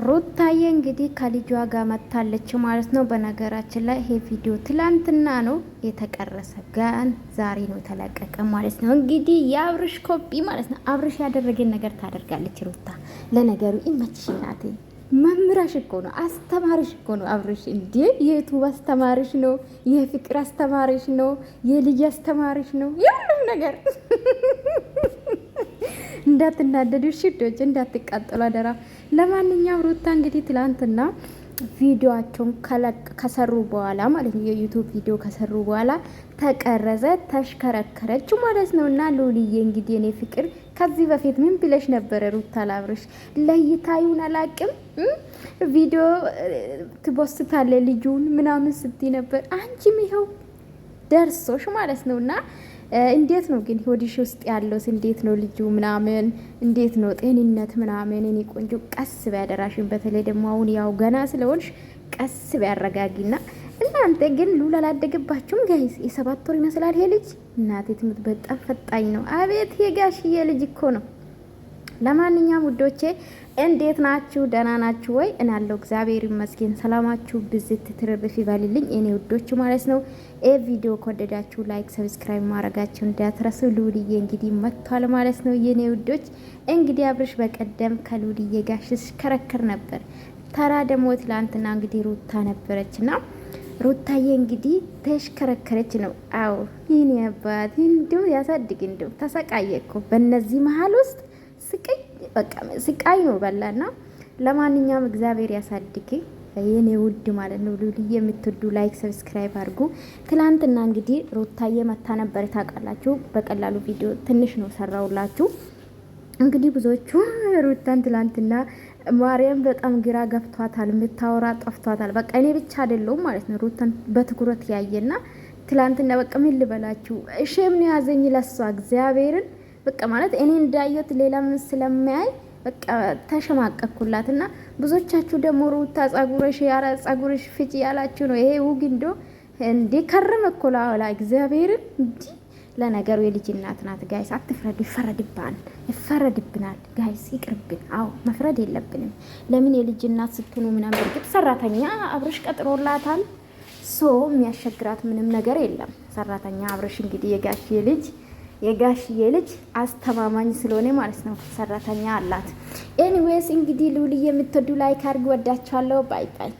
ሩታዬ እንግዲህ ከልጇ ጋር መታለች ማለት ነው። በነገራችን ላይ ይሄ ቪዲዮ ትላንትና ነው የተቀረሰ፣ ጋን ዛሬ ነው የተለቀቀ ማለት ነው። እንግዲህ የአብርሽ ኮፒ ማለት ነው። አብርሽ ያደረገን ነገር ታደርጋለች ሩታ። ለነገሩ ይመችሽ እናቴ፣ መምህራሽ እኮ ነው፣ አስተማሪሽ እኮ ነው አብርሽ። እንዴ የዩቱብ አስተማሪሽ ነው፣ የፍቅር አስተማሪሽ ነው፣ የልጅ አስተማሪሽ ነው፣ የሁሉም ነገር እንዳትናደዱ ሽዶች፣ እንዳትቃጠሉ አደራ። ለማንኛውም ሩታ እንግዲህ ትላንትና ቪዲዮአቸውን ከሰሩ በኋላ ማለት ነው የዩቱብ ቪዲዮ ከሰሩ በኋላ ተቀረጸ፣ ተሽከረከረች ማለት ነው። እና ሉሊዬ እንግዲህ እኔ ፍቅር ከዚህ በፊት ምን ብለሽ ነበረ ሩታ ላብርሽ? ለይታዩን አላቅም ቪዲዮ ትቦስታለ ልጁን ምናምን ስትይ ነበር። አንቺም ይኸው ደርሶሽ ማለት ነው። እና እንዴት ነው ግን ሆድሽ ውስጥ ያለውስ እንዴት ነው ልጁ ምናምን እንዴት ነው ጤንነት ምናምን? እኔ ቆንጆ ቀስ ቢያደራሽን፣ በተለይ ደግሞ አሁን ያው ገና ስለሆንሽ ቀስ ቢያረጋጊና። እናንተ ግን ሉላ አላደገባችሁም ጋይስ? የ7 ወር ይመስላል ይሄ ልጅ። እናቴ ትምህርት በጣም ፈጣኝ ነው። አቤት የጋሽዬ ልጅ እኮ ነው። ለማንኛውም ውዶቼ እንዴት ናችሁ? ደህና ናችሁ ወይ? እናለው እግዚአብሔር ይመስገን። ሰላማችሁ ብዝት ትርፍ ይበልልኝ እኔ ውዶች ማለት ነው። ቪዲዮ ከወደዳችሁ ላይክ፣ ሰብስክራይብ ማድረጋችሁ እንዳትረሱ። ሉሊዬ እንግዲህ መጥቷል ማለት ነው የኔ ውዶች። እንግዲህ አብርሽ በቀደም ከሉሊዬ ጋር ሲሽከረከር ነበር። ተራ ደግሞ ትላንትና እንግዲህ ሩታ ነበረችና ሩታዬ እንግዲህ ተሽከረከረች ነው። አዎ ይህን ያባት እንዲሁ ያሳድግ እንዲሁ ተሰቃየ እኮ በእነዚህ መሀል ውስጥ ስቃይ ነው በላና። ለማንኛውም እግዚአብሔር ያሳድግ የኔ ውድ ማለት ነው። ሉሊዬ የምትወዱ ላይክ ሰብስክራይብ አድርጉ። ትላንትና እንግዲህ ሩታዬ መታ ነበር ታውቃላችሁ። በቀላሉ ቪዲዮ ትንሽ ነው ሰራውላችሁ። እንግዲህ ብዙዎቹ ሩታን ትላንትና ማርያም በጣም ግራ ገብቷታል፣ የምታወራ ጠፍቷታል። በቃ እኔ ብቻ አይደለሁም ማለት ነው ሩታን በትኩረት ያየና ትላንትና በቃ ምን ልበላችሁ እሺም ነው ያዘኝ ለሷ እግዚአብሔርን በቃ ማለት እኔ እንዳየሁት ሌላ ምን ስለማያይ በቃ ተሸማቀቅኩላትና ብዙዎቻችሁ ደግሞ ሩታ ጸጉርሽ ፍጪ ያላችሁ ነው። ይሄ ውግ እንዴ ከረመ እኮ ላላ እግዚአብሔርን እንዲ። ለነገሩ የልጅ እናት ናት ጋይስ፣ አትፍረዱ። ይፈረድብናል ጋይስ፣ ይቅርብን። አዎ መፍረድ የለብንም። ለምን የልጅ እናት ስትሆኑ ምናምን በርግጥ ሰራተኛ አብርሽ ቀጥሮላታል። የሚያሸግራት ምንም ነገር የለም። ሰራተኛ አብርሽ እንግዲህ የጋሽዬ ልጅ አስተማማኝ ስለሆነ ማለት ነው ሰራተኛ አላት። ኤኒዌይስ እንግዲህ ሉሊዬ የምትወዱ ላይክ አድርጉ። ወዳችኋለሁ። ባይ ባይ።